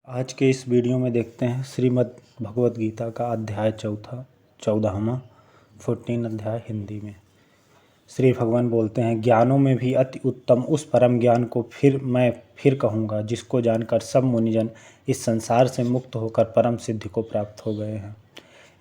आज के इस वीडियो में देखते हैं श्रीमद् भगवद गीता का अध्याय 14वां 14 अध्याय हिंदी में। श्री भगवान बोलते हैं, ज्ञानों में भी अति उत्तम उस परम ज्ञान को मैं फिर कहूँगा जिसको जानकर सब मुनिजन इस संसार से मुक्त होकर परम सिद्धि को प्राप्त हो गए हैं।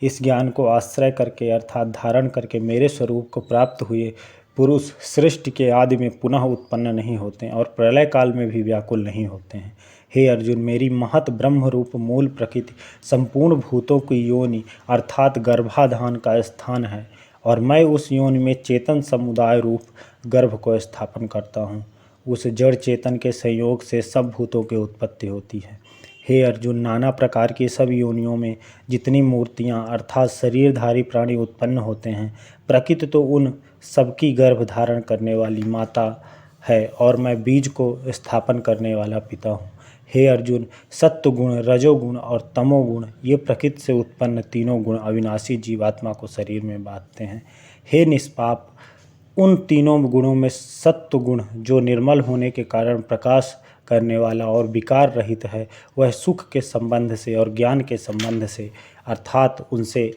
इस ज्ञान को आश्रय करके अर्थात धारण करके मेरे स्वरूप को प्राप्त हुए पुरुष सृष्टि के आदि में पुनः उत्पन्न नहीं होते और प्रलय काल में भी व्याकुल नहीं होते हैं। हे अर्जुन, मेरी महत ब्रह्म रूप मूल प्रकृति संपूर्ण भूतों की योनि अर्थात गर्भाधान का स्थान है और मैं उस योनि में चेतन समुदाय रूप गर्भ को स्थापन करता हूँ। उस जड़ चेतन के संयोग से सब भूतों की उत्पत्ति होती है। हे अर्जुन, नाना प्रकार की सब योनियों में जितनी मूर्तियाँ अर्थात शरीरधारी प्राणी उत्पन्न होते हैं, प्रकृति तो उन सबकी गर्भ धारण करने वाली माता है और मैं बीज को स्थापन करने वाला पिता हूँ। हे अर्जुन, सत्व गुण, रजोगुण और तमोगुण ये प्रकृति से उत्पन्न तीनों गुण अविनाशी जीवात्मा को शरीर में बांधते हैं। हे निष्पाप, उन तीनों गुणों में सत्व गुण जो निर्मल होने के कारण प्रकाश करने वाला और विकार रहित है, वह सुख के संबंध से और ज्ञान के संबंध से अर्थात उसके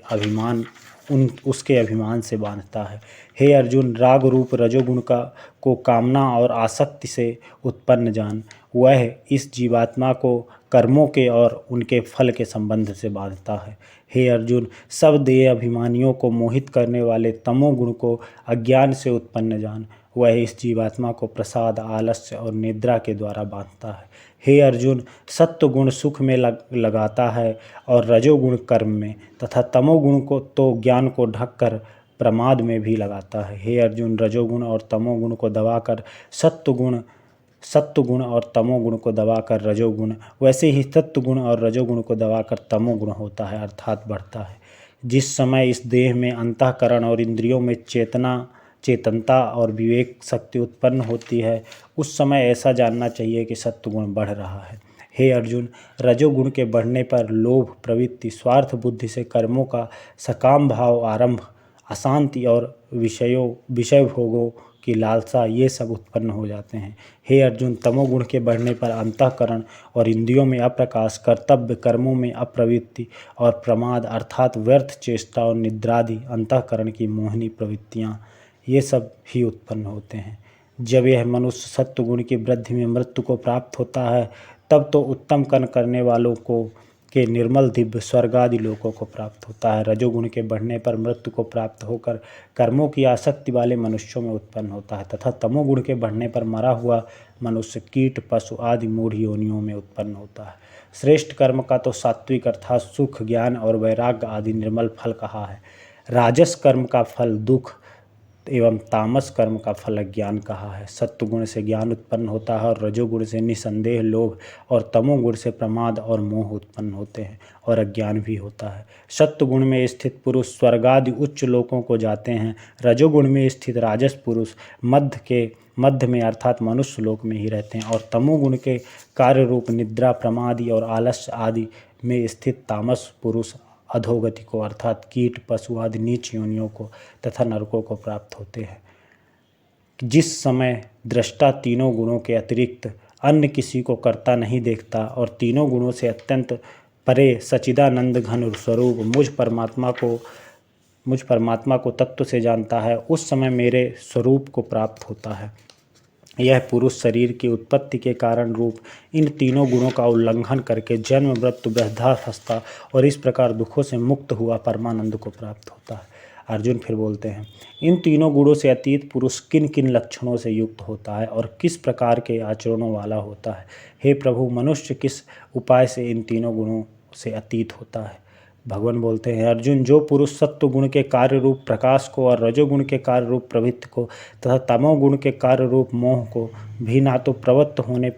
अभिमान से बांधता है। हे अर्जुन, राग रूप रजोगुण को कामना और आसक्ति से उत्पन्न जान, वह इस जीवात्मा को कर्मों के और उनके फल के संबंध से बांधता है। हे अर्जुन, सब देह अभिमानियों को मोहित करने वाले तमोगुण को अज्ञान से उत्पन्न जान, वह इस जीवात्मा को प्रसाद, आलस्य और निद्रा के द्वारा बांधता है। हे अर्जुन, सत्व गुण सुख में लगाता है और रजोगुण कर्म में तथा तमोगुण को तो ज्ञान को ढककर प्रमाद में भी लगाता है। हे अर्जुन, रजोगुण और तमोगुण को दबाकर सत्वगुण और तमोगुण को दबाकर रजोगुण, वैसे ही सत्वगुण और रजोगुण को दबाकर तमोगुण होता है अर्थात बढ़ता है। जिस समय इस देह में अंतःकरण और इंद्रियों में चेतनता और विवेक शक्ति उत्पन्न होती है, उस समय ऐसा जानना चाहिए कि सत्वगुण बढ़ रहा है। हे अर्जुन, रजोगुण के बढ़ने पर लोभ, प्रवृत्ति, स्वार्थ बुद्धि से कर्मों का सकाम भाव आरंभ, अशांति और विषय भोगों की लालसा ये सब उत्पन्न हो जाते हैं। हे अर्जुन, तमोगुण के बढ़ने पर अंतःकरण और इंद्रियों में अप्रकाश, कर्तव्य कर्मों में अप्रवृत्ति और प्रमाद अर्थात व्यर्थ चेष्टा और निद्रादि अंतःकरण की मोहिनी प्रवृत्तियाँ ये सब ही उत्पन्न होते हैं। जब यह मनुष्य सत्वगुण की वृद्धि में मृत्यु को प्राप्त होता है, तब तो उत्तम कर्म करने वालों के निर्मल दिव्य स्वर्ग आदि लोकों को प्राप्त होता है। रजोगुण के बढ़ने पर मृत्यु को प्राप्त होकर कर्मों की आसक्ति वाले मनुष्यों में उत्पन्न होता है तथा तमोगुण के बढ़ने पर मरा हुआ मनुष्य कीट, पशु आदि मूढ़ योनियों में उत्पन्न होता है। श्रेष्ठ कर्म का तो सात्विक अर्थात सुख, ज्ञान और वैराग्य आदि निर्मल फल कहा है। राजस कर्म का फल दुख एवं तामस कर्म का फल अज्ञान कहा है। सत्वगुण से ज्ञान उत्पन्न होता है और रजोगुण से निसंदेह लोभ और तमोगुण से प्रमाद और मोह उत्पन्न होते हैं और अज्ञान भी होता है। सत्वगुण में स्थित पुरुष स्वर्गादि उच्च लोकों को जाते हैं। रजोगुण में स्थित राजस पुरुष मध्य में अर्थात मनुष्य लोक में ही रहते हैं और तमोगुण के कार्य रूप निद्रा, प्रमादि और आलस्य आदि में स्थित तामस पुरुष अधोगति को अर्थात कीट, पशु आदि नीच योनियों को तथा नरकों को प्राप्त होते हैं। जिस समय दृष्टा तीनों गुणों के अतिरिक्त अन्य किसी को करता नहीं देखता और तीनों गुणों से अत्यंत परे सच्चिदानंद घन स्वरूप मुझ परमात्मा को तत्व से जानता है, उस समय मेरे स्वरूप को प्राप्त होता है। यह पुरुष शरीर की उत्पत्ति के कारण रूप इन तीनों गुणों का उल्लंघन करके जन्म, मृत्यु, वृद्धावस्था और इस प्रकार दुखों से मुक्त हुआ परमानंद को प्राप्त होता है। अर्जुन फिर बोलते हैं, इन तीनों गुणों से अतीत पुरुष किन किन लक्षणों से युक्त होता है और किस प्रकार के आचरणों वाला होता है? हे प्रभु, मनुष्य किस उपाय से इन तीनों गुणों से अतीत होता है? भगवान बोलते हैं, अर्जुन, जो पुरुष सत्व गुण के कार्य रूप प्रकाश को और रजोगुण के कार्य रूप प्रवृत्ति को तथा तमोगुण के कार्य रूप मोह को भी ना तो प्रवृत्त होने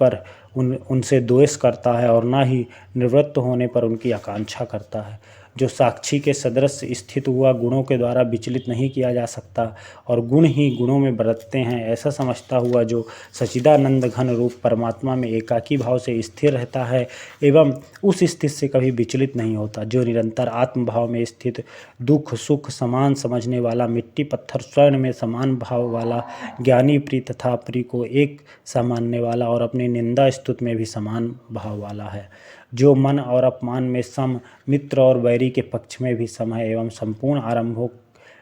पर उनसे द्वेष करता है और ना ही निवृत्त होने पर उनकी आकांक्षा करता है, जो साक्षी के सदृश स्थित हुआ गुणों के द्वारा विचलित नहीं किया जा सकता और गुण ही गुणों में बरतते हैं, ऐसा समझता हुआ जो सच्चिदानंद घन रूप परमात्मा में एकाकी भाव से स्थिर रहता है एवं उस स्थिति से कभी विचलित नहीं होता, जो निरंतर आत्मभाव में स्थित, दुख सुख समान समझने वाला, मिट्टी पत्थर स्वर्ण में समान भाव वाला, ज्ञानी प्रिय तथा प्रिय को एक सा मानने वाला और अपनी निंदा स्तुति में भी समान भाव वाला है, जो मन और अपमान में सम, मित्र और बैरी के पक्ष में भी सम है एवं संपूर्ण आरंभों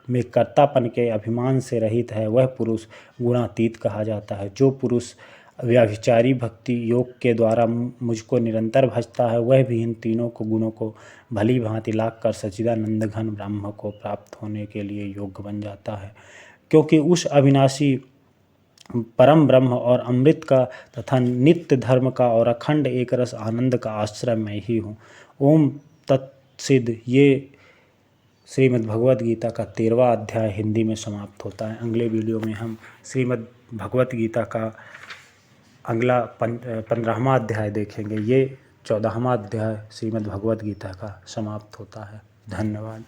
में कर्तापन के अभिमान से रहित है, वह पुरुष गुणातीत कहा जाता है। जो पुरुष व्याभिचारी भक्ति योग के द्वारा मुझको निरंतर भजता है, वह भी इन तीनों को गुणों को भली भांति लाग कर सच्चिदानंद घन ब्रह्म को प्राप्त होने के लिए योग्य बन जाता है, क्योंकि उस अविनाशी परम ब्रह्म और अमृत का तथा नित्य धर्म का और अखंड एक रस आनंद का आश्रय मैं ही हूँ। ओम तत्सिद। ये श्रीमद् भगवत गीता का 13वां अध्याय हिंदी में समाप्त होता है। अगले वीडियो में हम श्रीमद् भगवत गीता का अगला 15वां अध्याय देखेंगे। ये 14वां अध्याय श्रीमद् भगवत गीता का समाप्त होता है। धन्यवाद।